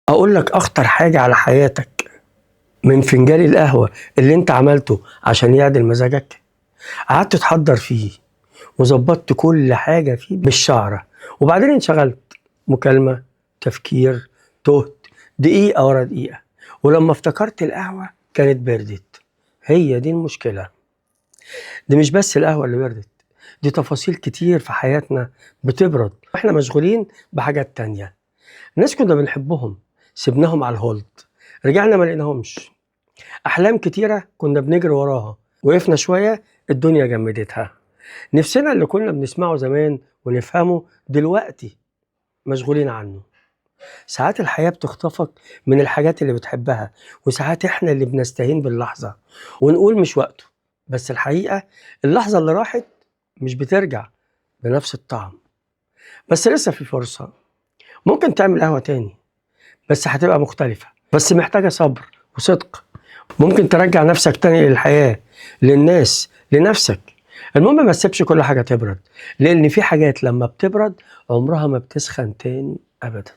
اقول لك اخطر حاجة على حياتك من فنجان القهوة اللي انت عملته عشان يعدل مزاجك. قعدت تحضر فيه وظبطت كل حاجة فيه بالشعرة، وبعدين انشغلت، مكالمة، تفكير، تهت، دقيقة ورا دقيقة، ولما افتكرت القهوة كانت بردت. هي دي المشكلة. دي مش بس القهوة اللي بردت، دي تفاصيل كتير في حياتنا بتبرد واحنا مشغولين بحاجات تانية. ناس كنا بنحبهم سيبناهم على الهولد، رجعنا ما لقيناهمش. أحلام كتيرة كنا بنجري وراها، وقفنا شوية الدنيا جمدتها. نفسنا اللي كنا بنسمعه زمان ونفهمه دلوقتي مشغولين عنه. ساعات الحياة بتخطفك من الحاجات اللي بتحبها، وساعات احنا اللي بنستهين باللحظة ونقول مش وقته. بس الحقيقة اللحظة اللي راحت مش بترجع بنفس الطعم. بس لسه في فرصة، ممكن تعمل قهوة تاني، بس هتبقى مختلفة، بس محتاجة صبر وصدق. ممكن ترجع نفسك تاني للحياة، للناس، لنفسك. المهم ما تسيبش كل حاجة تبرد، لأن في حاجات لما بتبرد عمرها ما بتسخن تاني أبدا.